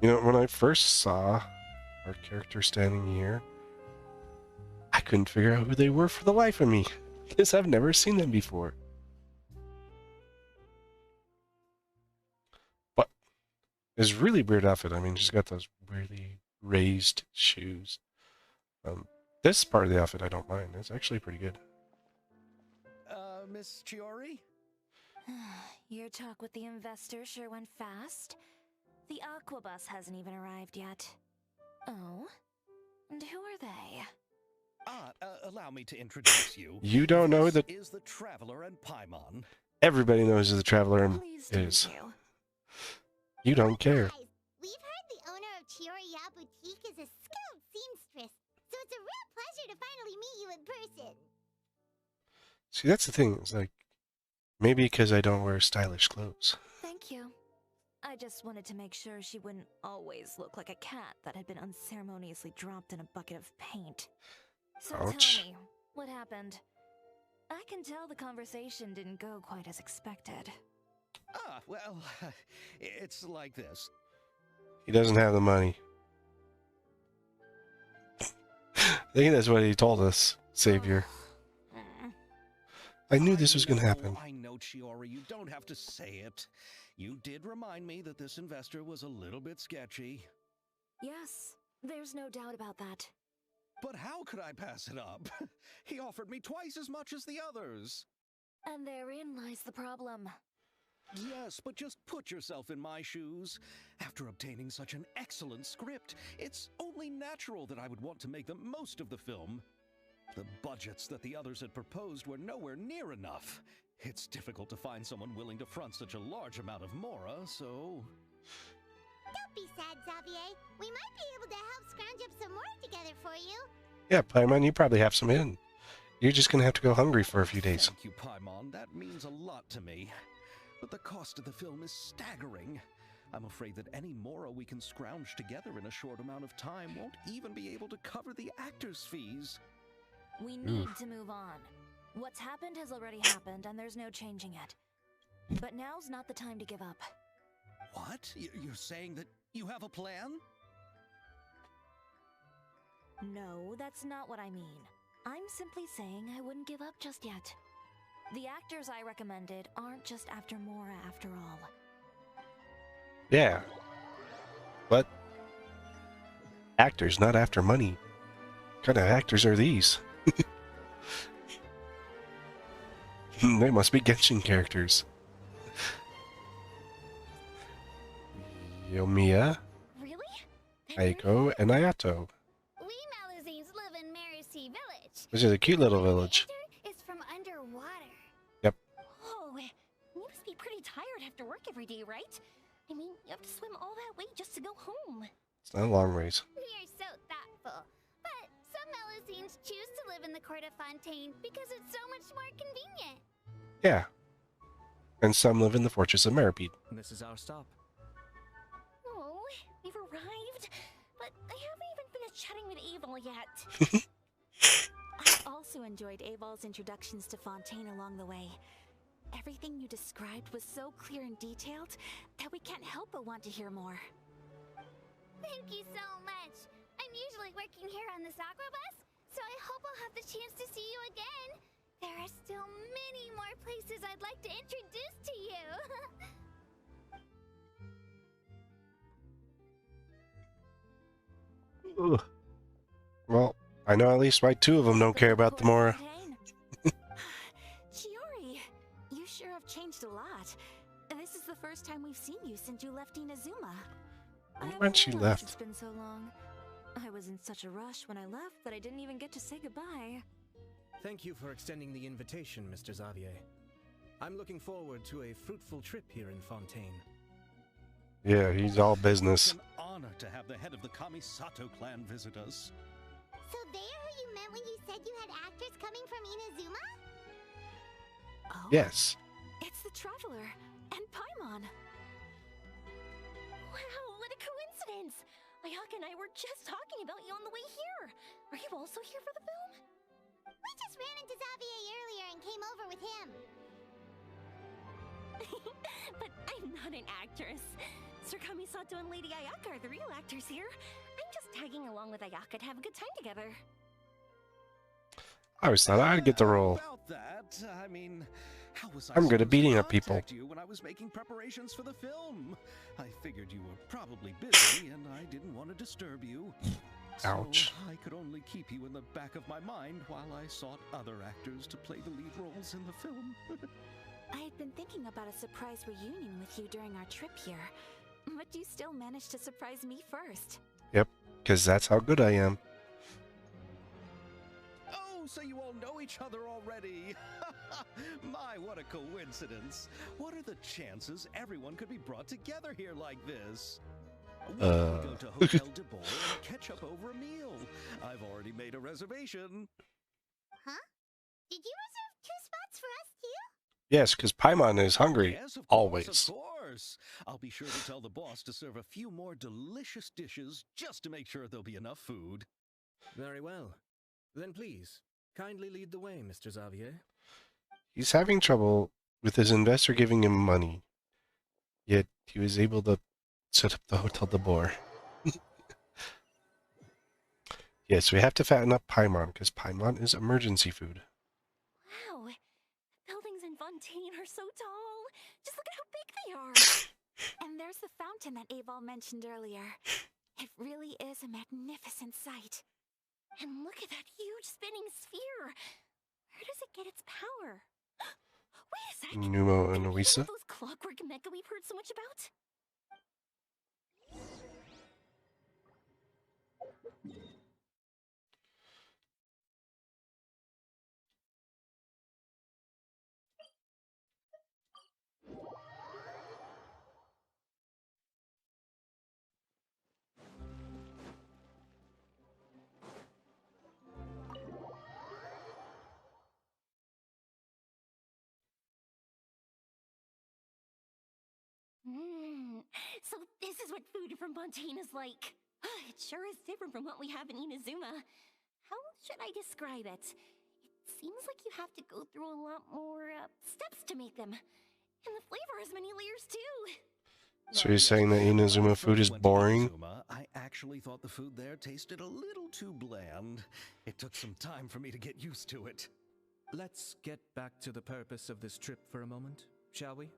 You know, when I first saw our character standing here, I couldn't figure out who they were for the life of me, because I've never seen them before. But it's a really weird outfit. I mean, she's got those really raised shoes. This part of the outfit I don't mind. It's actually pretty good. Miss Chiori? Your talk with the investor sure went fast. The Aquabus hasn't even arrived yet. Oh? And who are they? Allow me to introduce you. You don't know that is the Traveler and Paimon. Everybody knows who the Traveler is. You don't care. Guys, we've heard the owner of Chioriya Boutique is a skilled seamstress, so it's a real pleasure to finally meet you in person. See, that's the thing. It's like, maybe because I don't wear stylish clothes. Thank you. I just wanted to make sure she wouldn't always look like a cat that had been unceremoniously dropped in a bucket of paint. So Ouch. tell me, what happened? I can tell the conversation didn't go quite as expected. Well, it's like this. He doesn't have the money. I think that's what he told us, Savior. I knew this was going to happen. I know, Chiori, you don't have to say it. You did remind me that this investor was a little bit sketchy. Yes, there's no doubt about that. But how could I pass it up? He offered me twice as much as the others. And therein lies the problem. Yes, but just put yourself in my shoes. After obtaining such an excellent script, it's only natural that I would want to make the most of the film. The budgets that the others had proposed were nowhere near enough. It's difficult to find someone willing to front such a large amount of mora, so... Don't be sad, Xavier. We might be able to help scrounge up some more together for you. Yeah, Paimon, you probably have some in. You're just going to have to go hungry for a few days. Thank you, Paimon. That means a lot to me. But the cost of the film is staggering. I'm afraid that any mora we can scrounge together in a short amount of time won't even be able to cover the actors' fees. We need to move on. What's happened has already happened, and there's no changing it. But now's not the time to give up. What? You're saying that you have a plan? No, that's not what I mean. I'm simply saying I wouldn't give up just yet. The actors I recommended aren't just after Mora after all. Yeah. But actors, not after money. What kind of actors are these? They must be Genshin characters. Yomiya, Really? Aiko, and Ayato. We Malazines live in Marisi Village. Which is a cute little village. It's from underwater. Yep. Oh, you must be pretty tired after work every day, right? I mean, you have to swim all that way just to go home. It's not a long ways. We are so thoughtful. But some Malazines choose to live in the court of Fontaine because it's so much more convenient. Yeah. And some live in the Fortress of Meripede. This is our stop. Oh, we've arrived. But I haven't even finished chatting with Abel yet. I also enjoyed Aval's introductions to Fontaine along the way. Everything you described was so clear and detailed that we can't help but want to hear more. Thank you so much. I'm usually working here on this Aquabus, so I hope I'll have the chance to see you again. There are still many more places I'd like to introduce to you. Ugh. Well, I know at least why two of them don't care about the Mora. Chiori, you sure have changed a lot. This is the first time we've seen you since you left Inazuma. When she left. It's been so long. I was in such a rush when I left that I didn't even get to say goodbye. Thank you for extending the invitation, Mr. Xavier. I'm looking forward to a fruitful trip here in Fontaine. Yeah, he's all business. It's an honor to have the head of the Kamisato clan visit us. So they are who you meant when you said you had actors coming from Inazuma? Oh, Yes. it's the Traveler and Paimon. Wow, what a coincidence! Ayaka and I were just talking about you on the way here. Are you also here for the film? We just ran into Xavier earlier and came over with him. But I'm not an actress. Sir Kamisato and Lady Ayaka are the real actors here. I'm just tagging along with Ayaka to have a good time together. I always thought I'd get the role. About that, I mean, how was I I'm good at supposed beating to up people. contact you when I was making preparations for the film? I figured you were probably busy, and I didn't want to disturb you. Ouch. So I could only keep you in the back of my mind while I sought other actors to play the lead roles in the film. I had been thinking about a surprise reunion with you during our trip here, but you still managed to surprise me first. Yep, because that's how good I am. Oh, so you all know each other already. My, what a coincidence. What are the chances everyone could be brought together here like this? We go to Hotel de Boer and catch up over a meal. I've already made a reservation. Huh? Did you reserve 2 spots for us too? Yes, because Paimon is hungry. Yes, of Always. course, of course. I'll be sure to tell the boss to serve a few more delicious dishes just to make sure there'll be enough food. Very well. Then please, kindly lead the way, Mr. Xavier. He's having trouble with his investor giving him money. Yet he was able to set up the Hotel de Boer. Yes, we have to fatten up Paimon, because Paimon is emergency food. Wow, the buildings in Fontaine are so tall. Just look at how big they are. And there's the fountain that Aval mentioned earlier. It really is a magnificent sight. And look at that huge spinning sphere. Where does it get its power? Wait a sec. Numo and Can it be one Oisa. of those clockwork mecha we've heard so much about? So this is what food from Fontaine is like. It sure is different from what we have in Inazuma. How should I describe it? It seems like you have to go through a lot more steps to make them. And the flavor has many layers too. So you're saying that Inazuma food is boring? I actually thought the food there tasted a little too bland. It took some time for me to get used to it. Let's get back to the purpose of this trip for a moment, shall we?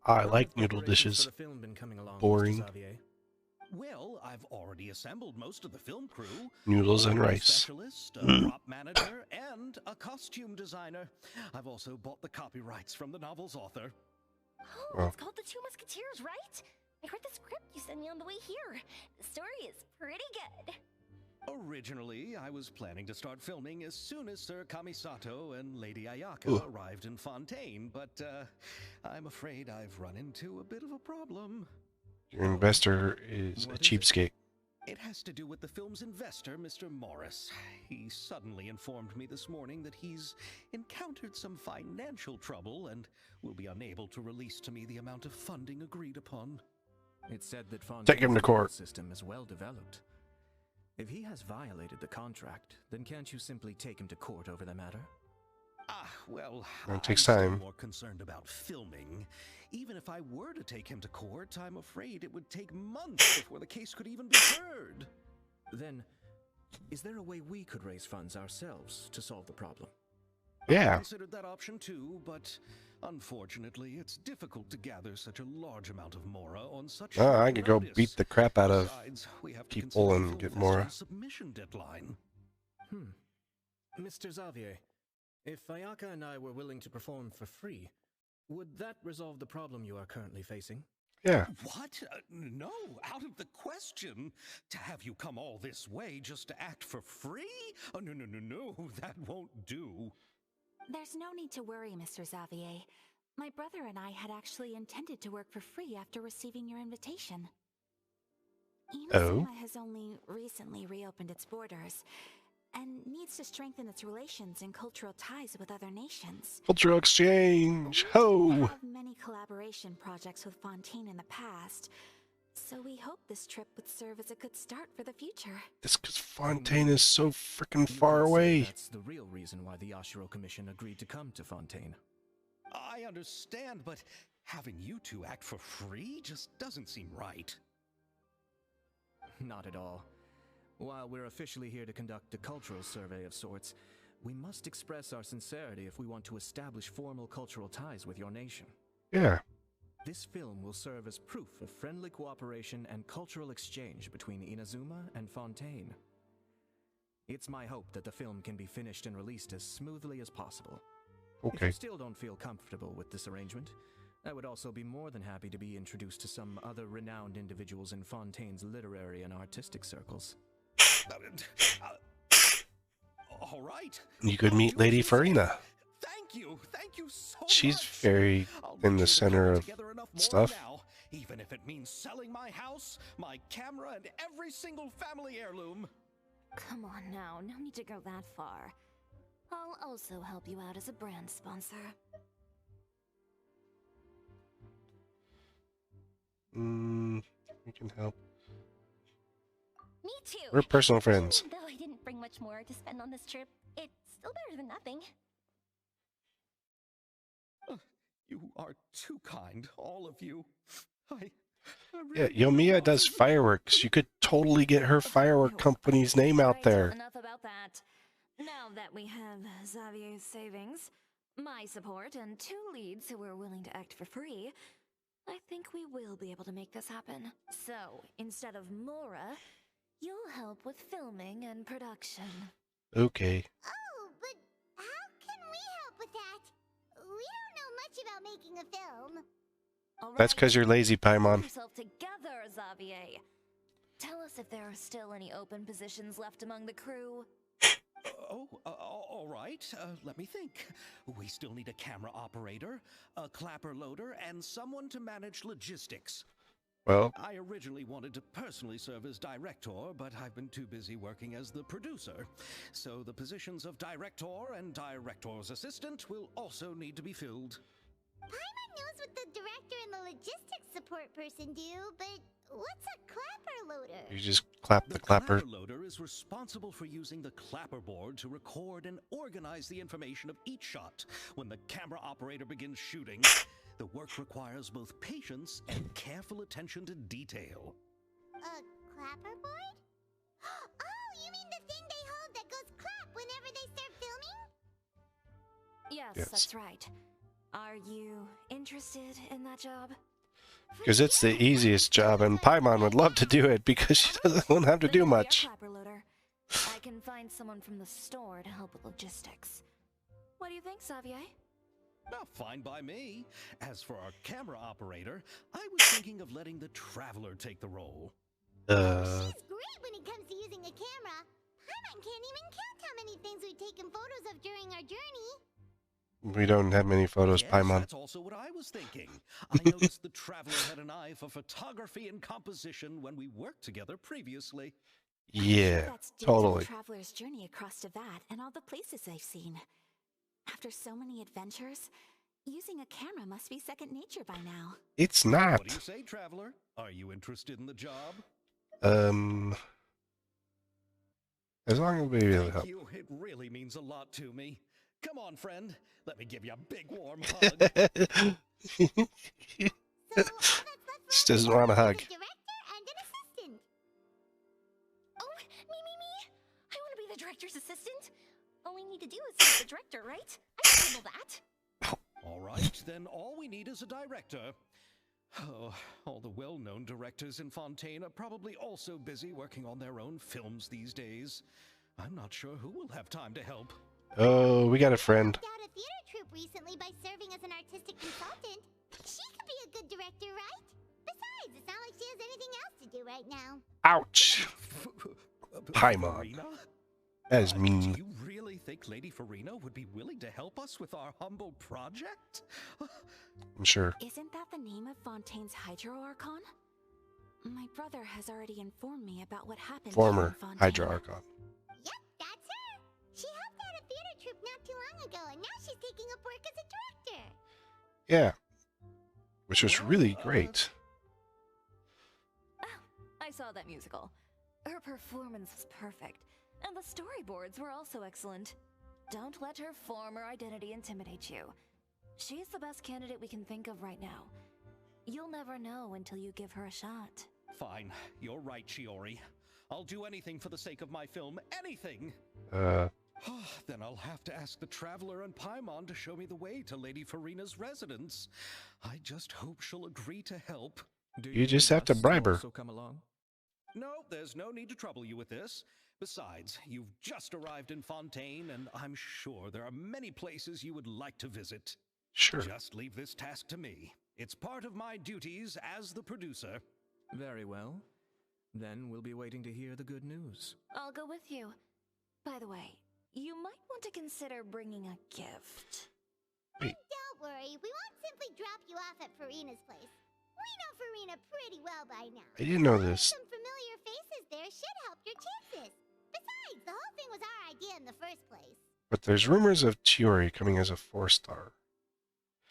I How like have noodle preparations dishes. for the film been coming along, Mr. Boring. Xavier? Well, I've already assembled most of the film crew. Noodles and A rice. specialist, a prop manager, and a costume designer. I've also bought the copyrights from the novel's author. Oh, Oh. it's called The Two Musketeers, right? I heard the script you sent me on the way here. The story is pretty good. Originally, I was planning to start filming as soon as Sir Kamisato and Lady Ayaka Ooh. arrived in Fontaine, but I'm afraid I've run into a bit of a problem. Your investor is a What is it? cheapskate. It has to do with the film's investor, Mr. Morris. He suddenly informed me this morning that he's encountered some financial trouble and will be unable to release to me the amount of funding agreed upon. It's said that Take him to Fontaine's court. system is well developed. If he has violated the contract, then can't you simply take him to court over the matter? Well, It takes I'm still time. more concerned about filming. Even if I were to take him to court, I'm afraid it would take months before the case could even be heard. Then, is there a way we could raise funds ourselves to solve the problem? I Yeah. considered that option too, but unfortunately, it's difficult to gather such a large amount of mora on such I short could go notice. beat the crap out of Besides, we have to people consider the and film get festival's mora. submission deadline. Mr. Xavier, if Ayaka and I were willing to perform for free, would that resolve the problem you are currently facing? Yeah. What? No, out of the question. To have you come all this way just to act for free? Oh, no, that won't do. There's no need to worry, Mr. Xavier. My brother and I had actually intended to work for free after receiving your invitation. Inazuma has only recently reopened its borders and needs to strengthen its relations and cultural ties with other nations. Cultural exchange. We Ho! have many collaboration projects with Fontaine in the past, so we hope this trip would serve as a good start for the future. That's because Fontaine is so freaking You far could say away. That's the real reason why the Yashiro Commission agreed to come to Fontaine. I understand, but Having you two act for free just doesn't seem right. Not at all. While we're officially here to conduct a cultural survey of sorts, we must express our sincerity if we want to establish formal cultural ties with your nation. Yeah. This film will serve as proof of friendly cooperation and cultural exchange between Inazuma and Fontaine. It's my hope that the film can be finished and released as smoothly as possible. If Okay. you still don't feel comfortable with this arrangement, I would also be more than happy to be introduced to some other renowned individuals in Fontaine's literary and artistic circles. All right. You could I'll meet do as Lady you say. Farina. Thank you so She's much. very I'll in make the sure to center cobble of together enough more stuff. now, even if it means selling my house, my camera, and every single family heirloom. Come on now, no need to go that far. I'll also help you out as a brand sponsor. We can help. Me too. We're personal friends. Even though I didn't bring much more to spend on this trip, it's still better than nothing. You are too kind, all of you. I Yeah, really Yomiya does fireworks. You could totally get her firework company's name out Right, there. enough about that. Now that we have Xavier's savings, my support, and 2 leads who are willing to act for free, I think we will be able to make this happen. So, instead of Mora, you'll help with filming and production. Okay. Oh, but how can we help with that? We don't know much about making a film. All That's right, because you're lazy, pull Paimon. yourself together, Xavier. Tell us if there are still any open positions left among the crew. All right. Let me think. We still need a camera operator, a clapper loader, and someone to manage logistics. Well, I originally wanted to personally serve as director, but I've been too busy working as the producer. So the positions of director and director's assistant will also need to be filled. Paimon knows what the director and the logistics support person do, but what's a clapper loader? you just clap the clapper. loader is responsible for using the clapperboard to record and organize the information of each shot. When the camera operator begins shooting, the work requires both patience and careful attention to detail. A clapperboard? Oh, you mean the thing they hold that goes clap whenever they start filming? Yes, Yes. that's right. Are you interested in that job? Because it's the easiest job, and Paimon would love to do it because she doesn't have to Then do you'll be our much. clapper loader. I can find someone from the store to help with logistics. What do you think, Xavier? Now, fine by me. As for our camera operator, I was thinking of letting the Traveler take the role. She's great when it comes to using a camera. Paimon can't even count how many things we've taken photos of during our journey. We don't have many photos, Yes, Paimon. that's also what I was thinking. I noticed the Traveler had an eye for photography and composition when we worked together previously. Yeah, That's due totally. to the traveler's journey across Teyvat and all the places they've seen. After so many adventures, using a camera must be second nature by now. It's What do you not. say, Traveler? Are you interested in the job? As long as we really Thank help. you. It really means a lot to me. Come on, friend. Let me give you a big warm hug. So all that's left for She us doesn't is want a hug. a director and an assistant. Oh, me. I want to be the director's assistant. All we need to do is be the director, right? I can handle that. All right, then all we need is a director. Oh, all the well-known directors in Fontaine are probably also busy working on their own films these days. I'm not sure who will have time to help. Oh, we got a friend. Helped out a theater troupe recently by serving as an artistic consultant. She could be a good director, right? Besides, it's not like she has anything else to do right now. Ouch. Paimon. Farina? That is Do mean. you really think Lady Farina would be willing to help us with our humble project? I'm sure. Isn't that the name of Fontaine's Hydro Archon? My brother has already informed me about what happened Former here in Fontaine. Hydra Archon. Yep, that's her. She helped out a theater troupe not too long ago, and now she's taking up work as a director. Yeah. Which was really great. I saw that musical. Her performance was perfect, and the storyboards were also excellent. Don't let her former identity intimidate you. She's the best candidate we can think of right now, You'll never know until you give her a shot. Fine, you're right, Chiori. I'll do anything for the sake of my film, anything! Uh, Then I'll have to ask the Traveler and Paimon to show me the way to Lady Farina's residence. I just hope she'll agree to help. Do You just need have to us bribe her. also come along? No, there's no need to trouble you with this. Besides, you've just arrived in Fontaine, and I'm sure there are many places you would like to visit. sure. Just leave this task to me. It's part of my duties as the producer. Very well. Then we'll be waiting to hear the good news. I'll go with you. By the way, you might want to consider bringing a gift. Wait, Don't worry, we won't simply drop you off at Farina's place. We know Farina pretty well by now. I didn't know this. Some familiar faces there should help your chances. Besides, the whole thing was our idea in the first place. But there's rumors of Chiori coming as a 4-star.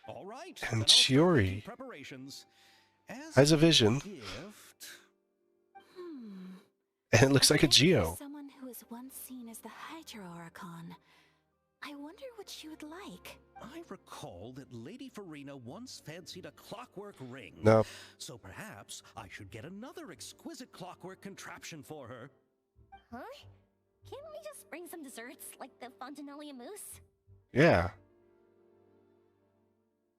All right. And then I'll start Chiori making preparations. As has a for vision. gift, And it looks like a Geo. Someone who was once seen as the Hydra Oricon. I wonder what she would like. I recall that Lady Farina once fancied a clockwork ring. No, So perhaps I should get another exquisite clockwork contraption for her. Huh? Can't we just bring some desserts, like the Fontinalia mousse? yeah.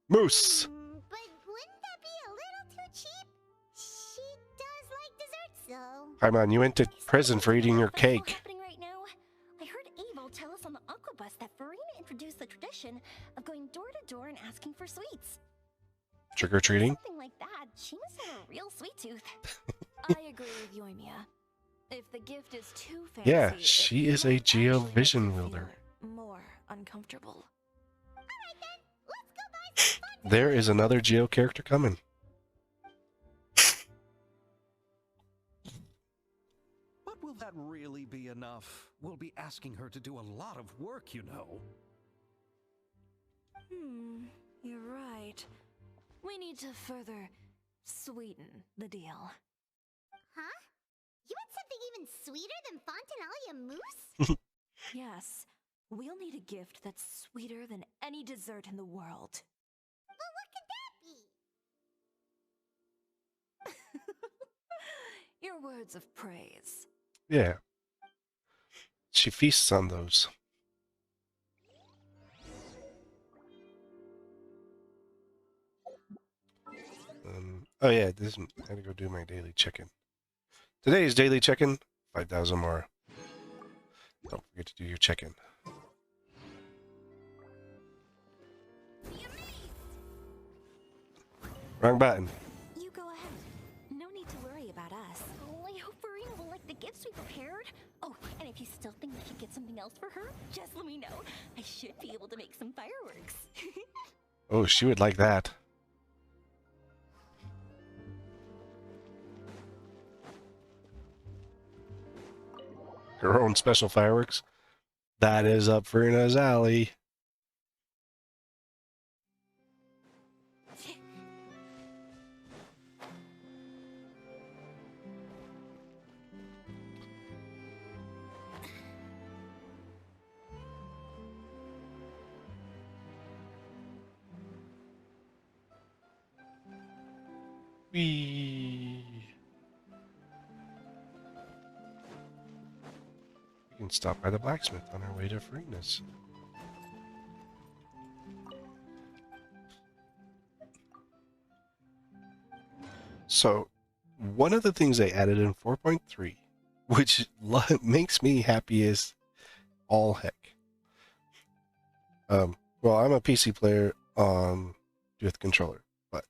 Moose. But wouldn't that be a little too cheap? She does like desserts, though. Paimon, you went to prison for eating your Festival cake. happening right now? I heard Abel tell us on the Aquabus that Farina introduced the tradition of going door to door and asking for sweets. Trick or treating? Something like that. She must have a real sweet tooth. I agree with Yoimiya. If the gift is too fancy, Yeah, it she is a might Geo actually make vision you feel wielder. more uncomfortable. Alright then, let's go buy some fun. There is another Geo character coming. But will that really be enough? We'll be asking her to do a lot of work, you know. You're right. We need to further sweeten the deal. Huh? You want something even sweeter than Fontinalia mousse? Yes, we'll need a gift that's sweeter than any dessert in the world. Well, what could that be? Your words of praise. Yeah. She feasts on those. Oh yeah, this I had to go do my daily check-in. Today's daily check-in, 5,000 more. Don't forget to do your check-in. Wrong button. You go ahead. No need to worry about us. Oh, I hope Farina will like the gifts we prepared. Oh, and if you still think we should get something else for her, just let me know. I should be able to make some fireworks. Oh, she would like that. Her own special fireworks. That is up Farina's alley. Whee! We can stop by the blacksmith on our way to Farina's. So, one of the things they added in 4.3, which makes me happy as all heck. Well, I'm a PC player with controller, but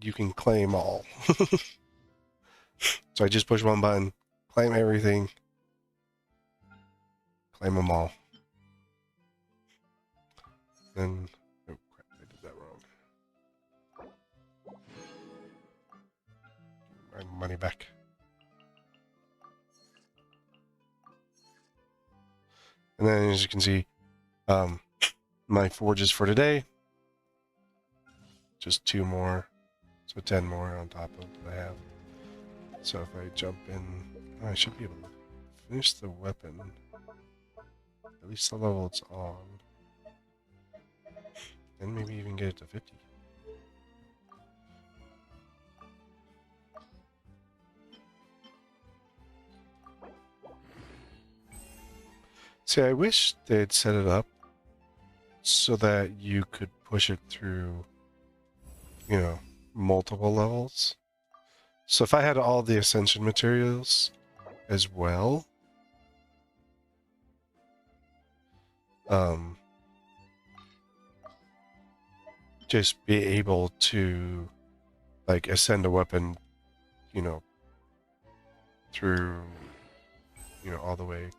you can claim all. So I just push one button, claim everything, claim them all. Then, oh crap, I did that wrong. My money back. And then as you can see, my forges for today, just 2 more, so 10 more on top of what I have. So if I jump in, I should be able to finish the weapon, at least the level it's on, and maybe even get it to 50. See, I wish they'd set it up so that you could push it through, you know, multiple levels. So if I had all the ascension materials as well, just be able to like ascend a weapon, you know, through, you know, all the way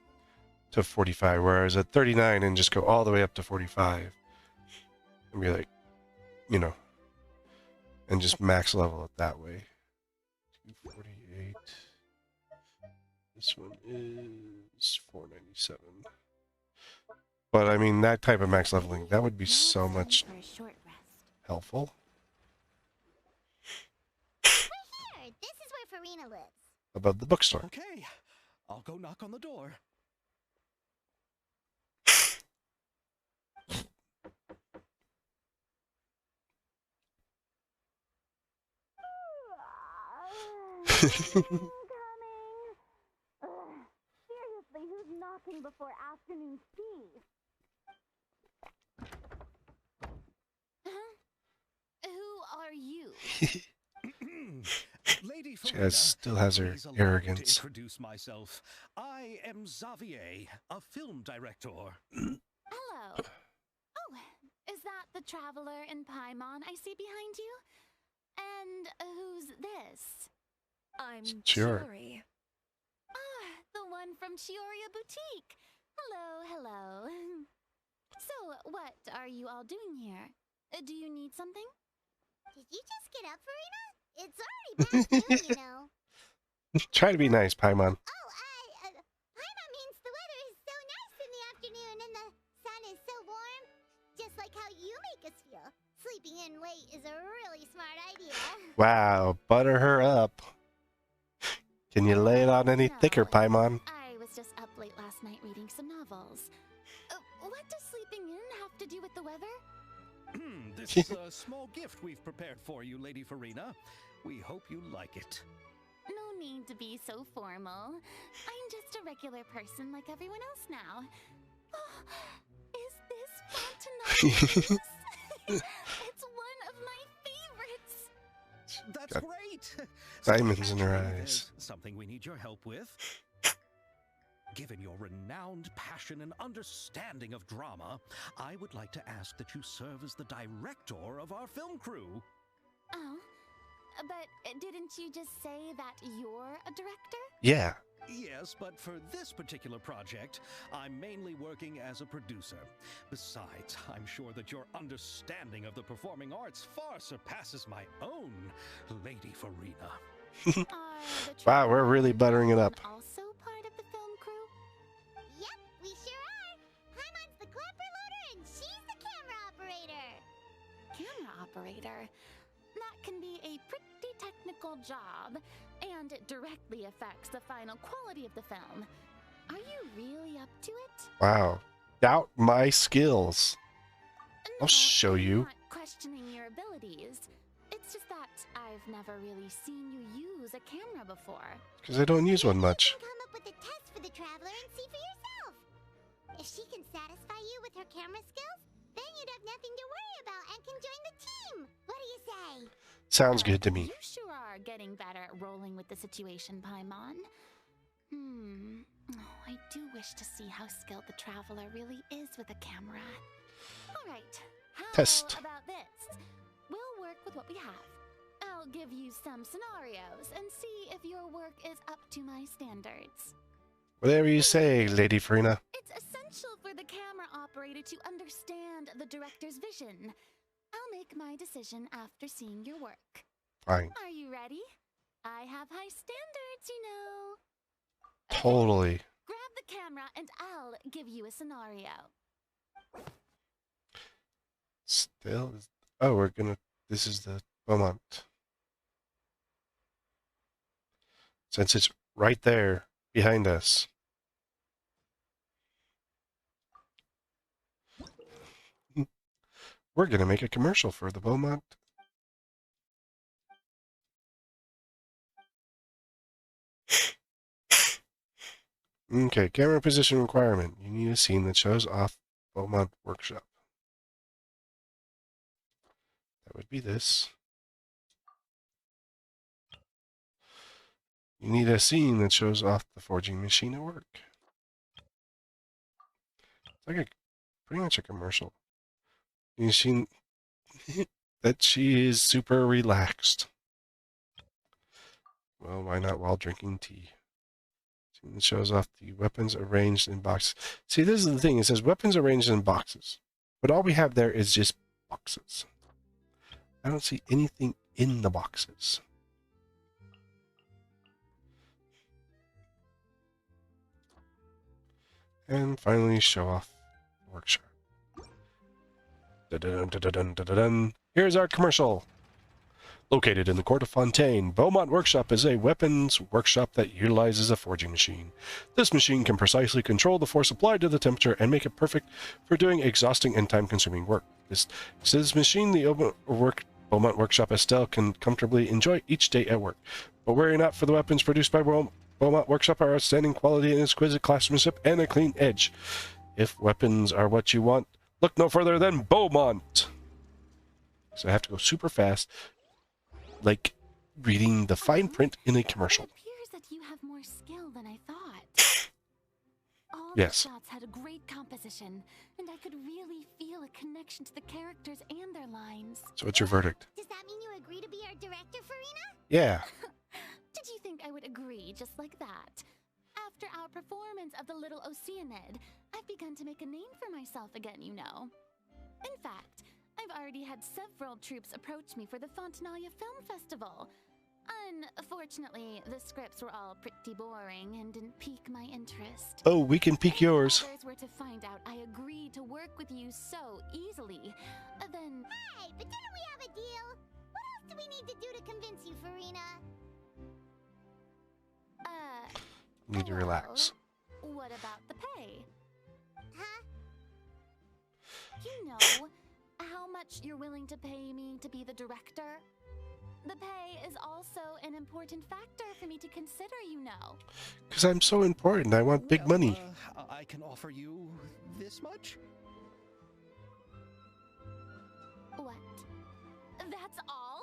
to 45, whereas at 39 and just go all the way up to 45 and be like, you know, and just max level it that way. 248. This one is 497. But I mean, that type of max leveling, that would be so much helpful. We're here. This is where Farina lives. Above the bookstore. Okay, I'll go knock on the door. Seriously, who's knocking before afternoon tea? Who are you? Lady She Farina, still has her please allow me to arrogance. introduce myself. I am Xavier, a film director. Hello. Oh, is that the traveler in Paimon I see behind you? And who's this? I'm Sure. Chiori. Ah, the one from Chioria Boutique. Hello, hello. So, what are you all doing here? Do you need something? Did you just get up, Farina? It's already past noon, you know. Try to be nice, Paimon. Paimon means the weather is so nice in the afternoon and the sun is so warm. Just like how you make us feel. Sleeping in late is a really smart idea. Wow, butter her up. Can you lay it on any thicker, Paimon? I was just up late last night reading some novels. What does sleeping in have to do with the weather? This is a small gift we've prepared for you, Lady Farina. We hope you like it. No need to be so formal. I'm just a regular person like everyone else now. Oh, is this Fontanaise? It's one of my favorites. That's Got great. diamonds in her Actually, eyes. there's something we need your help with. Given your renowned passion and understanding of drama, I would like to ask that you serve as the director of our film crew. Oh, but didn't you just say that you're a director? Yeah. Yes, but for this particular project, I'm mainly working as a producer. Besides, I'm sure that your understanding of the performing arts far surpasses my own, Lady Farina. Wow, we're really buttering it up. Also part of the film crew? Yep, we sure are. Paimon's the clapper loader and she's the camera operator. Camera operator? That can be a pretty technical job, and it directly affects the final quality of the film. Are you really up to it? Wow. Doubt my skills. No, I'll show I'm you. not questioning your abilities. It's just that I've never really seen you use a camera before. Because I don't use one much. You can come up with a test for the traveler and see for yourself. If she can satisfy you with her camera skills, then you'd have nothing to worry about and can join the team. What do you say? Sounds good to me. You sure are getting better at rolling with the situation, Paimon. Oh, I do wish to see how skilled the traveler really is with a camera. All right. How Test. about this? We'll work with what we have. I'll give you some scenarios and see if your work is up to my standards. Whatever you say, Lady Farina. It's essential for the camera operator to understand the director's vision. I'll make my decision after seeing your work. Fine. Are you ready? I have high standards, you know. Totally. Grab the camera and I'll give you a scenario. Still. Oh, we're gonna. This is the Beaumont. Since it's right there behind us. We're gonna make a commercial for the Beaumont. Okay, camera position requirement. You need a scene that shows off Beaumont Workshop. That would be this. You need a scene that shows off the forging machine at work. It's like pretty much a commercial. You see that she is super relaxed. Well, why not while drinking tea? Scene that shows off the weapons arranged in boxes. See, this is the thing. It says weapons arranged in boxes. But all we have there is just boxes. I don't see anything in the boxes. And finally, show off workshop. Dun-dun-dun-dun-dun-dun-dun. Here's our commercial. Located in the court of Fontaine, Beaumont Workshop is a weapons workshop that utilizes a forging machine. This machine can precisely control the force applied to the temperature and make it perfect for doing exhausting and time-consuming work. This machine, the Beaumont Workshop Estelle can comfortably enjoy each day at work. But worry not, for the weapons produced by Beaumont Workshop are outstanding quality and exquisite craftsmanship and a clean edge. If weapons are what you want, look no further than Beaumont. So I have to go super fast, like reading the fine print in a commercial. It appears that you have more skill than I thought. All Yes. the shots had a great composition, and I could really feel a connection to the characters and their lines. So what's your verdict? Does that mean you agree to be our director, Farina? Yeah. Did you think I would agree just like that? After our performance of the Little Oceanid, I've begun to make a name for myself again, you know. In fact, I've already had several troops approach me for the Fontanalia Film Festival. Unfortunately, the scripts were all pretty boring and didn't pique my interest. Oh, we can pique yours. If others were to find out I agreed to work with you so easily, then... Hey, but didn't we have a deal? What else do we need to do to convince you, Farina? Need to relax. Well, what about the pay? Huh? You know how much you're willing to pay me to be the director? The pay is also an important factor for me to consider, you know. Because I'm so important. I want big money. I can offer you this much? What? That's all?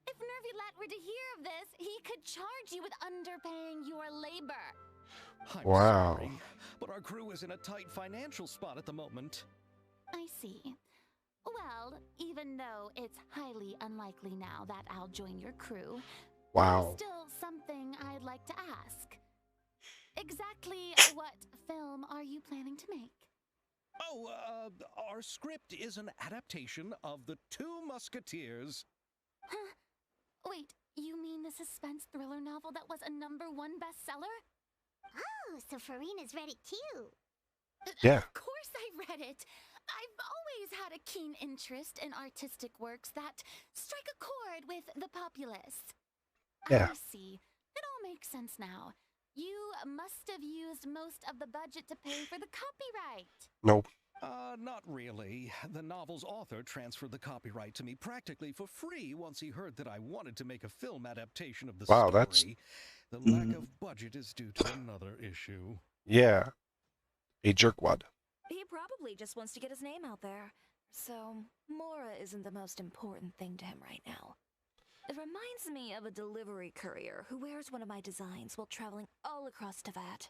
If Nervilat were to hear of this, he could charge you with underpaying your labor. I'm Wow. sorry, but our crew is in a tight financial spot at the moment. I see. Well, even though it's highly unlikely now that I'll join your crew, Wow. there's still something I'd like to ask. Exactly what film are you planning to make? Oh, our script is an adaptation of The Two Musketeers. Huh? Wait, you mean the suspense thriller novel that was a #1 bestseller? Oh, so Farina's read it too. Yeah. Of course I read it. I've always had a keen interest in artistic works that strike a chord with the populace. Yeah. I see. It all makes sense now. You must have used most of the budget to pay for the copyright. Nope. Not really. The novel's author transferred the copyright to me practically for free once he heard that I wanted to make a film adaptation of the Wow, story. that's... The lack of budget is due to another issue. Yeah. A jerkwad. He probably just wants to get his name out there. So, Mora isn't the most important thing to him right now. It reminds me of a delivery courier who wears one of my designs while traveling all across Teyvat.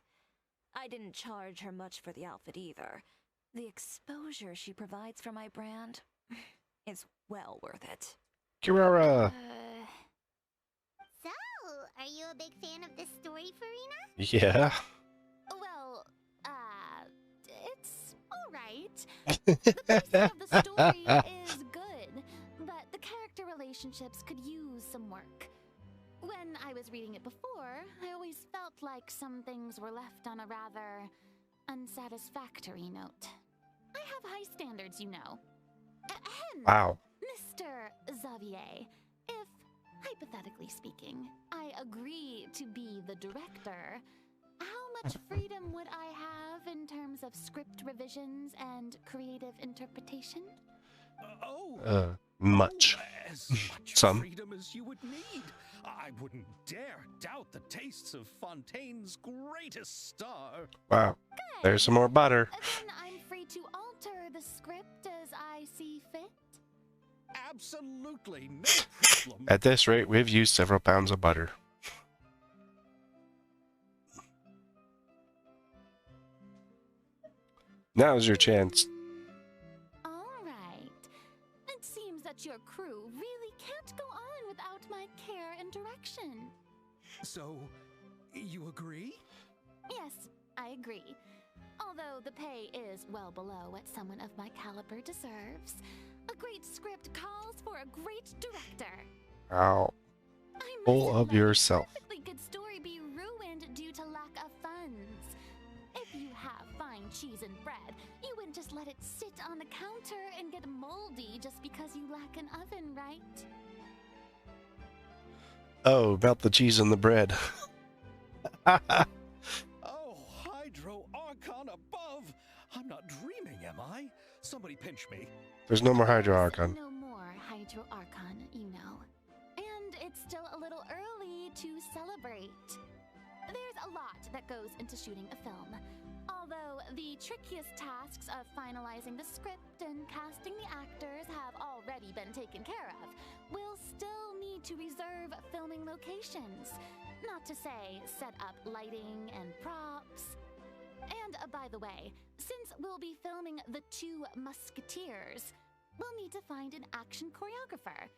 I didn't charge her much for the outfit either. The exposure she provides for my brand is well worth it. Kirara. So, are you a big fan of this story, Farina? Yeah. Well, it's alright. The pacing of the story is good, but the character relationships could use some work. When I was reading it before, I always felt like some things were left on a rather unsatisfactory note. I have high standards, you know. Ahem. Wow. Mr. Xavier, if, hypothetically speaking, I agree to be the director, how much freedom would I have in terms of script revisions and creative interpretation? Much. As much Some. freedom as you would need. I wouldn't dare doubt the tastes of Fontaine's greatest star. Wow. There's some more butter. Then I'm free to alter the script as I see fit. Absolutely no problem. At this rate, we've used several pounds of butter. Now's your chance. All right. It seems that your crew really can't go on without my care and direction. So, you agree? Yes, I agree. Although the pay is well below what someone of my caliber deserves, a great script calls for a great director. Ow. I Full mustn't of let a yourself. perfectly good story be ruined due to lack of funds. If you have fine cheese and bread, you wouldn't just let it sit on the counter and get moldy just because you lack an oven, right? Oh, about the cheese and the bread. Oh, Hydro Archon above! I'm not dreaming, am I? Somebody pinch me. There's no more Hydro There's Archon. No more Hydro Archon, you know. And it's still a little early to celebrate. There's a lot that goes into shooting a film. Although the trickiest tasks of finalizing the script and casting the actors have already been taken care of, we'll still need to reserve filming locations. Not to say set up lighting and props. And by the way, since we'll be filming The Two Musketeers, we'll need to find an action choreographer.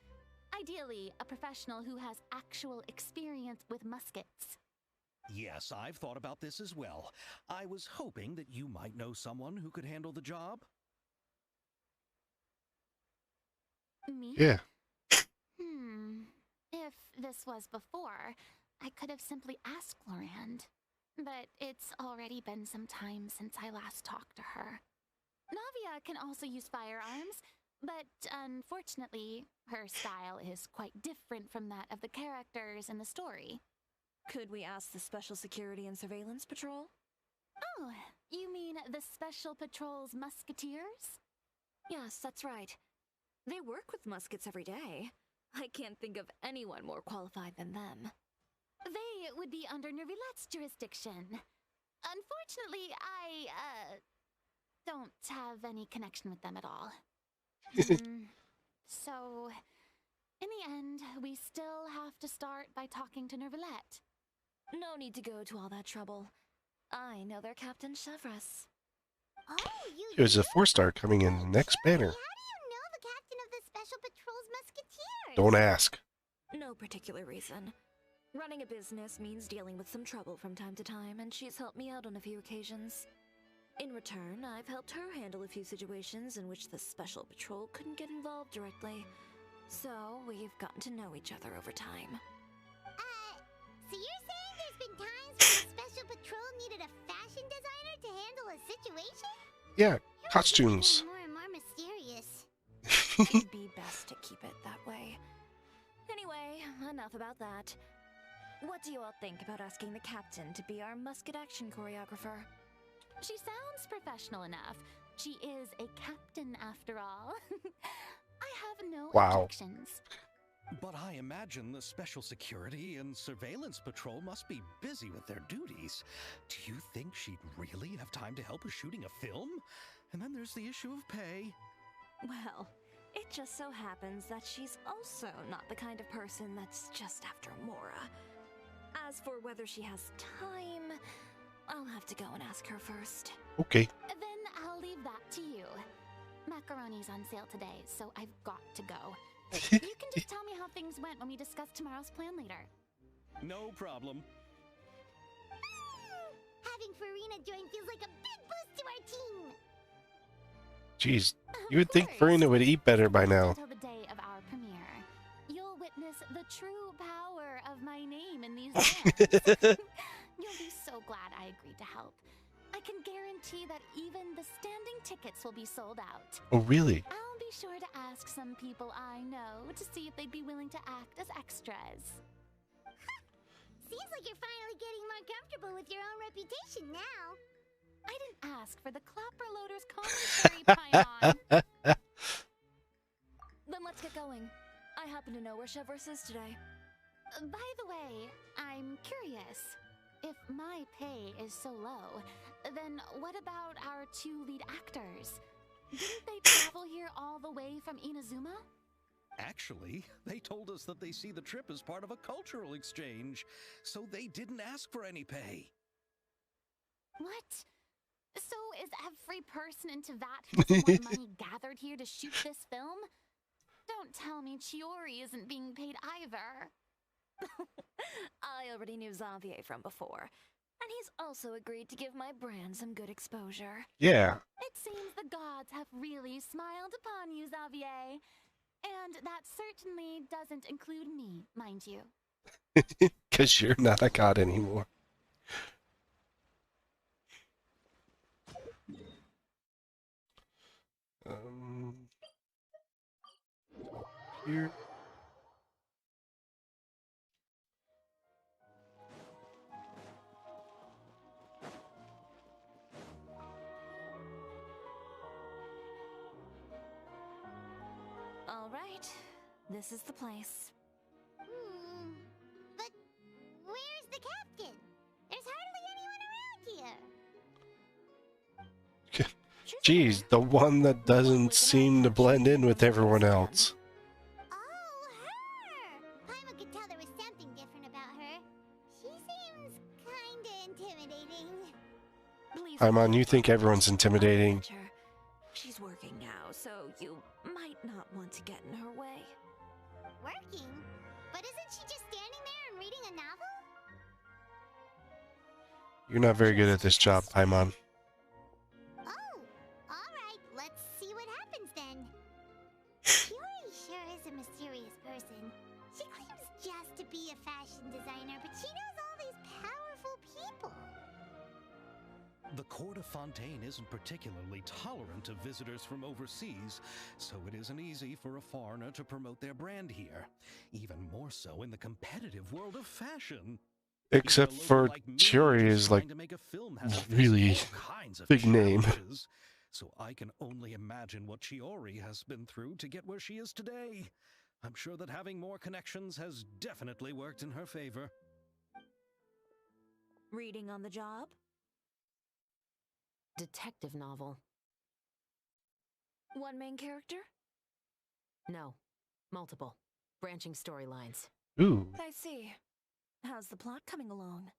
Ideally, a professional who has actual experience with muskets. Yes, I've thought about this as well. I was hoping that you might know someone who could handle the job. Me? Yeah. If this was before, I could have simply asked Lorand. But it's already been some time since I last talked to her. Navia can also use firearms, but unfortunately, her style is quite different from that of the characters in the story. Could we ask the Special Security and Surveillance Patrol? Oh, you mean the Special Patrol's Musketeers? Yes, that's right. They work with muskets every day. I can't think of anyone more qualified than them. They would be under Nervilette's jurisdiction. Unfortunately, I don't have any connection with them at all. So, in the end, we still have to start by talking to Nervilette. No need to go to all that trouble. I know their Captain Chevres. Oh, you There's a do? 4-star coming in the next banner. How do you know the captain of the Special Patrol's Musketeers? Don't ask. No particular reason. Running a business means dealing with some trouble from time to time, and she's helped me out on a few occasions. In return, I've helped her handle a few situations in which the Special Patrol couldn't get involved directly. So, we've gotten to know each other over time. So you're saying there's been times when the Special Patrol needed a fashion designer to handle a situation? Yeah, costumes. More and more mysterious. It'd be best to keep it that way. Anyway, enough about that. What do you all think about asking the captain to be our musket action choreographer? She sounds professional enough. She is a captain after all. I have no Wow. objections. But I imagine the Special Security and Surveillance Patrol must be busy with their duties. Do you think she'd really have time to help us shooting a film? And then there's the issue of pay. Well, it just so happens that she's also not the kind of person that's just after Mora. As for whether she has time, I'll have to go and ask her first. Okay. Then I'll leave that to you. Macaroni's on sale today, so I've got to go. You can just tell me how things went when we discuss tomorrow's plan later. No problem. Having Farina join feels like a big boost to our team. Jeez, Of you would think course. Farina would eat better by now. Until the day of our premiere, you'll witness the true power of my name in these bands. You'll be so glad I agreed to help. I can guarantee that even the standing tickets will be sold out. Oh, really? I'll be sure to ask some people I know to see if they'd be willing to act as extras. Seems like you're finally getting more comfortable with your own reputation now. I didn't ask for the clapper loader's commentary, Paimon. going? I happen to know where Chevreuse is today. By the way, I'm curious. If my pay is so low, then what about our two lead actors? Didn't they travel here all the way from Inazuma? Actually, they told us that they see the trip as part of a cultural exchange, so they didn't ask for any pay. What? So is every person in Teyvat who doesn't want money gathered here to shoot this film? Don't tell me Chiori isn't being paid either. I already knew Xavier from before, and he's also agreed to give my brand some good exposure. Yeah. It seems the gods have really smiled upon you, Xavier. And that certainly doesn't include me, mind you. Because you're not a god anymore. Here. All right, this is the place. But where's the captain? There's hardly anyone around here. Geez, the one that doesn't seem to blend in with everyone else. Oh, her! Paimon could tell there was something different about her. She seems kinda intimidating. Please Paimon, you think everyone's intimidating. She's working now, so you might not want to get in her way. Working? But isn't she just standing there and reading a novel? You're not very good at this job, Paimon. Oh, alright, let's see what happens then. Chiori sure is a mysterious person. She claims just to be a fashion designer, but she knows all these powerful people. The court of Fontaine isn't particularly tolerant of visitors from overseas, so it isn't easy for a foreigner to promote their brand here. Even more so in the competitive world of fashion. Except for Chiori is like really big name. So I can only imagine what Chiori has been through to get where she is today. I'm sure that having more connections has definitely worked in her favor. Reading on the job? Detective novel. One main character? No. Multiple. Branching storylines. Ooh. I see. How's the plot coming along?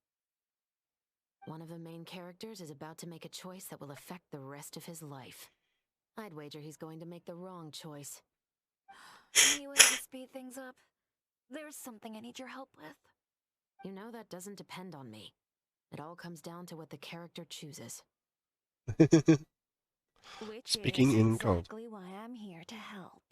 One of the main characters is about to make a choice that will affect the rest of his life. I'd wager he's going to make the wrong choice. Any way to speed things up? There's something I need your help with. You know that doesn't depend on me. It all comes down to what the character chooses. Which Speaking is in code. exactly why I'm here to help.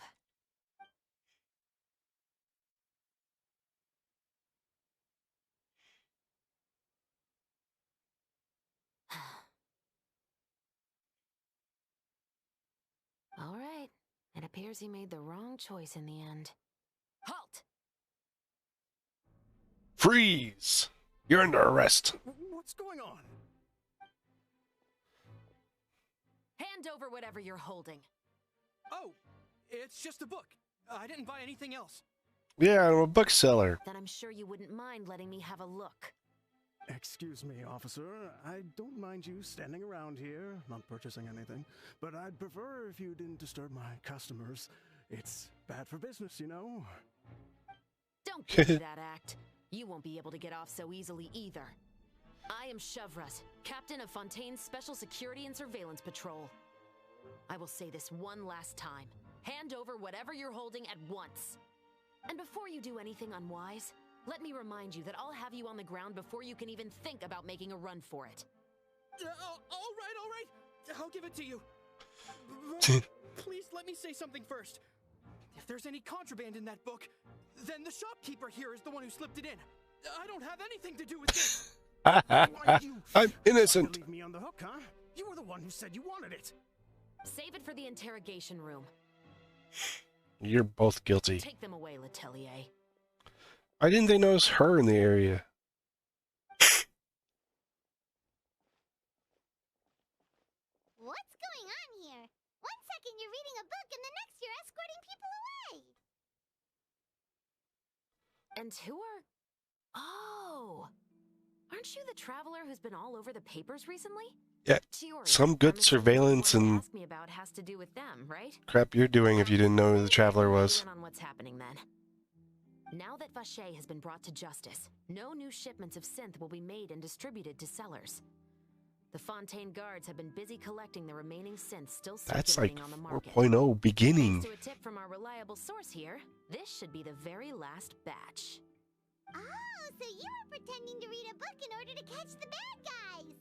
All right. It appears he made the wrong choice in the end. Halt! Freeze! You're under arrest. What's going on? Hand over whatever you're holding. Oh, it's just a book. I didn't buy anything else. Yeah, I'm a bookseller. Then I'm sure you wouldn't mind letting me have a look. Excuse me, officer. I don't mind you standing around here, not purchasing anything, but I'd prefer if you didn't disturb my customers. It's bad for business, you know? Don't give me that act. You won't be able to get off so easily either. I am Chevreuse, captain of Fontaine's Special Security and Surveillance Patrol. I will say this one last time. Hand over whatever you're holding at once. And before you do anything unwise, let me remind you that I'll have you on the ground before you can even think about making a run for it. All right. I'll give it to you. But please let me say something first. If there's any contraband in that book, then the shopkeeper here is the one who slipped it in. I don't have anything to do with this. Why you I'm innocent. leave me on the hook, huh? You were the one who said you wanted it. Save it for the interrogation room. You're both guilty. Take them away, Letelier. Why didn't they notice her in the area? What's going on here? One second you're reading a book and the next you're escorting people away. And who are... Oh! Aren't you the traveler who's been all over the papers recently? Yeah, Sure. some I'm good assuming surveillance what you wanted to and ask me about has to do with them, right? crap you're doing if you didn't know who the traveler Let me was. let you in on what's happening then. Now that Vache has been brought to justice, no new shipments of synth will be made and distributed to sellers. The Fontaine guards have been busy collecting the remaining synths still That's like circulating on the market. 4.0 beginning. Thanks to a tip from our reliable source here, this should be the very last batch. Oh, so you were pretending to read a book in order to catch the bad guys!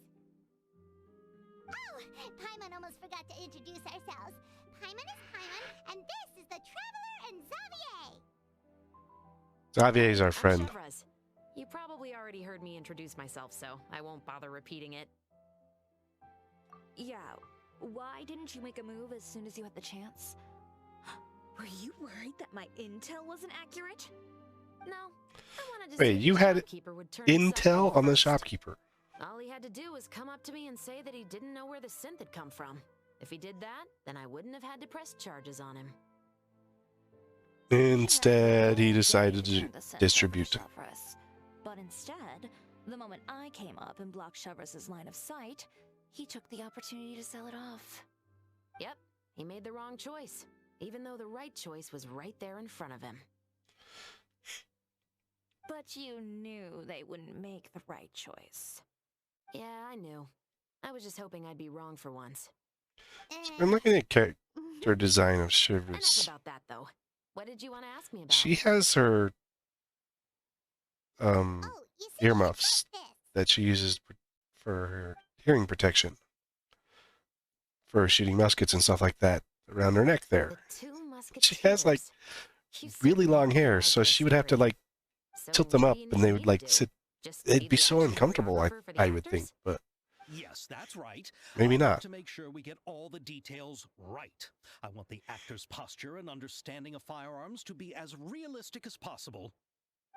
Oh, Paimon almost forgot to introduce ourselves. Paimon is Paimon, and this is the Traveler and Xavier! Xavier's our I'm friend. Chevraz. You probably already heard me introduce myself, so I won't bother repeating it. Yeah, why didn't you make a move as soon as you had the chance? Were you worried that my intel wasn't accurate? No, I wanted to Wait, see if you the had shopkeeper would turn his side Intel on the first. shopkeeper. All he had to do was come up to me and say that he didn't know where the synth had come from. If he did that, then I wouldn't have had to press charges on him. Instead, he decided to Turn the scent distribute. over Chevreuse. But instead, the moment I came up and blocked Chevreuse's line of sight, he took the opportunity to sell it off. Yep, he made the wrong choice, even though the right choice was right there in front of him. But you knew they wouldn't make the right choice. Yeah, I knew. I was just hoping I'd be wrong for once. I'm looking at character design of Enough Chivers. about that, though. What did you want to ask me about? She has her Oh, you see, earmuffs I got this. that she uses for her hearing protection, for shooting muskets and stuff like that around her neck The there. two She has like Musketeers. You really certainly long have hair, no so idea she would have to story. like So tilt them what up do you and they need would me like to do? sit. Just It'd be be the so action uncomfortable, choreographer for the I would think, actors? but Yes, that's right. maybe I want not. to make sure we get all the details right. I want the actor's posture and understanding of firearms to be as realistic as possible.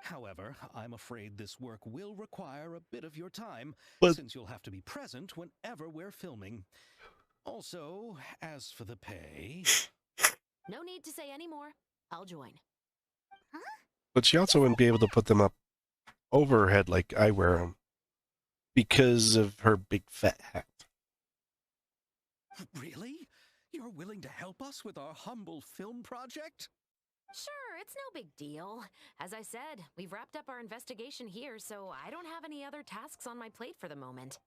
However, I'm afraid this work will require a bit of your time, But- since you'll have to be present whenever we're filming. Also, as for the pay... No need to say any more. I'll join. But she also wouldn't be able to put them up over her head like I wear them because of her big fat hat. Really? You're willing to help us with our humble film project? Sure, it's no big deal. As I said, we've wrapped up our investigation here, so I don't have any other tasks on my plate for the moment.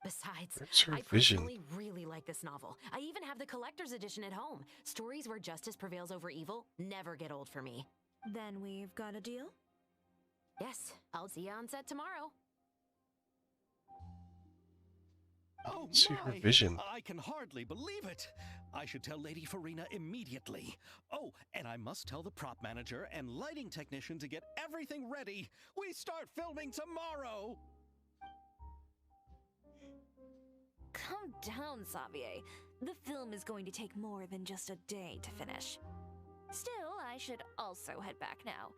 Besides, Where's her I vision? personally really like this novel. I even have the collector's edition at home. Stories where justice prevails over evil never get old for me. Then we've got a deal? Yes, I'll see you on set tomorrow. Oh See her my! vision. I can hardly believe it. I should tell Lady Farina immediately. Oh, and I must tell the prop manager and lighting technician to get everything ready. We start filming tomorrow. Calm down, Xavier. The film is going to take more than just a day to finish. Still, I should also head back now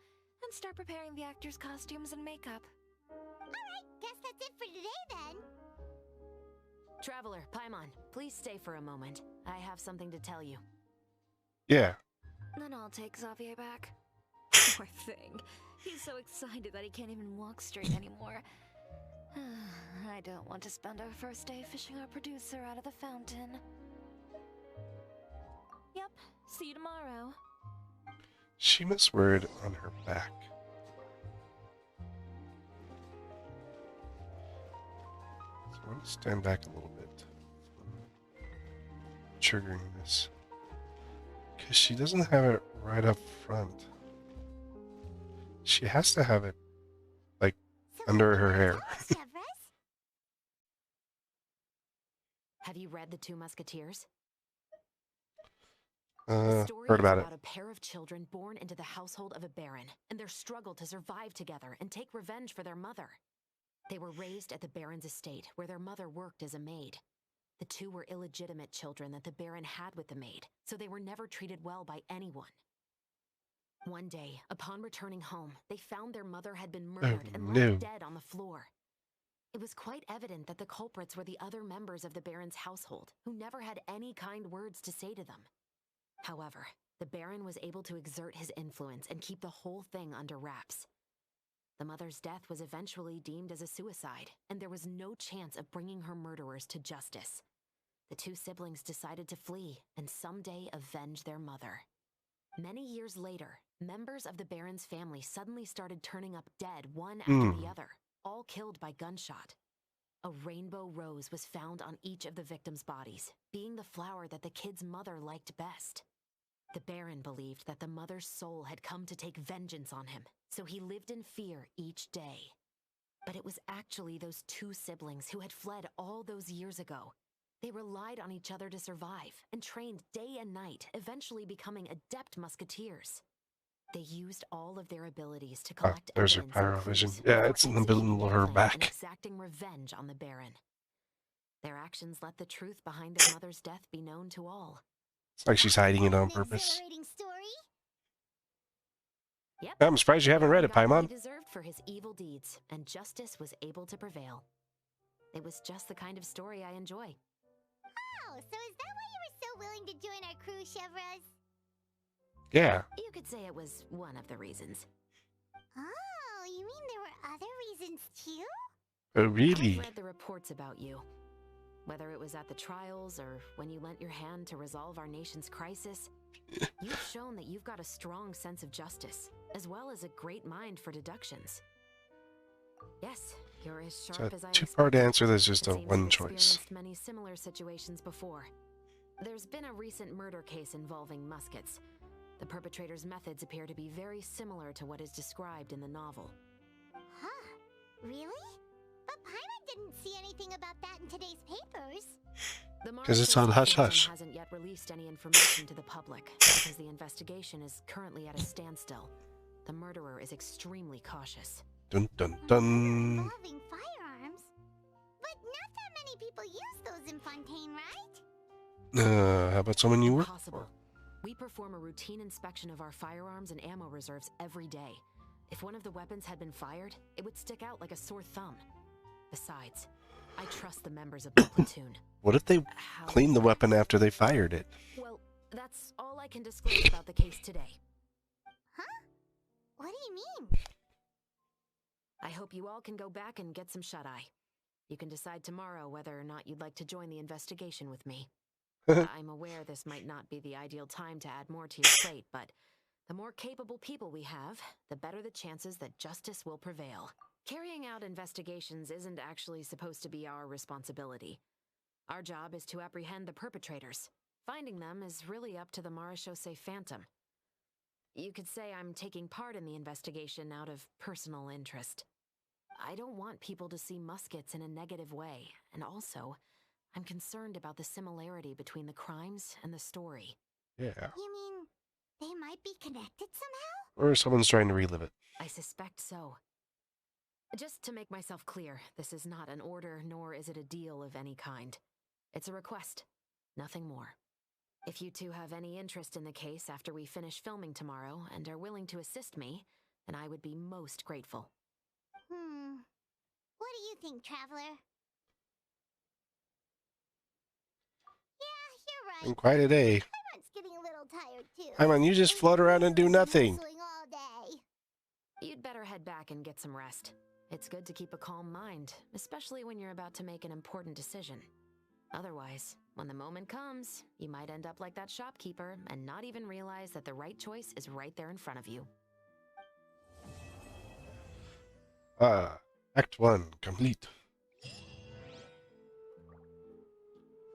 and start preparing the actors' costumes and makeup. Alright, guess that's it for today then. Traveler, Paimon, please stay for a moment. I have something to tell you. Yeah. Then I'll take Xavier back. Poor thing. He's so excited that he can't even walk straight anymore. I don't want to spend our first day fishing our producer out of the fountain. Yep, see you tomorrow. She must wear it on her back. So I want to stand back a little bit from triggering this. Because she doesn't have it right up front. She has to have it, like, So under what her can you hair. tell us, Chevreuse? Have you read The Two Musketeers? The story Heard is about it. about a pair of children born into the household of a baron and their struggle to survive together and take revenge for their mother. They were raised at the baron's estate, where their mother worked as a maid. The two were illegitimate children that the baron had with the maid, so they were never treated well by anyone. One day, upon returning home, they found their mother had been murdered and no. left dead on the floor. It was quite evident that the culprits were the other members of the baron's household, who never had any kind words to say to them. However, the baron was able to exert his influence and keep the whole thing under wraps. The mother's death was eventually deemed as a suicide, and there was no chance of bringing her murderers to justice. The two siblings decided to flee and someday avenge their mother. Many years later, members of the Baron's family suddenly started turning up dead one after the other, all killed by gunshot. A rainbow rose was found on each of the victims' bodies, being the flower that the kid's mother liked best. The Baron believed that the mother's soul had come to take vengeance on him, so he lived in fear each day. But it was actually those two siblings who had fled all those years ago. They relied on each other to survive and trained day and night, eventually becoming adept musketeers. They used all of their abilities to collect there's her evidence and pyrovision. clues Yeah, before it's in the middle executing of their her plan back. and exacting revenge on the Baron. Their actions let the truth behind their mother's death be known to all. It's like she's hiding it on An purpose. exhilarating story. Yep. I'm surprised you haven't read it, Baron got what Paimon. he deserved for his evil deeds, and justice was able to prevail. It was just the kind of story I enjoy. Oh, so is that why you were so willing to join our crew, Chevras? Yeah. You could say it was one of the reasons. Oh, you mean there were other reasons too? Oh, really? I've read the reports about you. Whether it was at the trials or when you lent your hand to resolve our nation's crisis, you've shown that you've got a strong sense of justice, as well as a great mind for deductions. Yes, you're as It's sharp a as I two-part expected. answer. There's just It a seems one you've choice. experienced many similar situations before. There's been a recent murder case involving muskets. The perpetrator's methods appear to be very similar to what is described in the novel. Huh? Really? But Paimon didn't see anything about that in today's papers. The 'Cause it's on Marshal hush Phantom hush. hasn't yet released any information to the public because the investigation is currently at a standstill. The murderer is extremely cautious. Dun dun A murder dun. involving firearms? But not that many people use those in Fontaine, right? How about someone you work Impossible. for? We perform a routine inspection of our firearms and ammo reserves every day. If one of the weapons had been fired, it would stick out like a sore thumb. Besides, I trust the members of the platoon. What if they How- cleaned the weapon after they fired it? Well, that's all I can disclose about the case today. Huh? What do you mean? I hope you all can go back and get some shut-eye. You can decide tomorrow whether or not you'd like to join the investigation with me. I'm aware this might not be the ideal time to add more to your plate, but the more capable people we have, the better the chances that justice will prevail. Carrying out investigations isn't actually supposed to be our responsibility. Our job is to apprehend the perpetrators. Finding them is really up to the Marechaussee Phantom. You could say I'm taking part in the investigation out of personal interest. I don't want people to see muskets in a negative way, and also, I'm concerned about the similarity between the crimes and the story. Yeah. You mean they might be connected somehow? Or someone's trying to relive it. I suspect so. Just to make myself clear, this is not an order, nor is it a deal of any kind. It's a request, nothing more. If you two have any interest in the case after we finish filming tomorrow and are willing to assist me, then I would be most grateful. What do you think, Traveler? Yeah, you're right. Been quite a day. Paimon's getting a little tired too. Paimon, you just float around and do nothing. Hustling all day. You'd better head back and get some rest. It's good to keep a calm mind, especially when you're about to make an important decision. Otherwise, when the moment comes, you might end up like that shopkeeper and not even realize that the right choice is right there in front of you. Act 1 complete.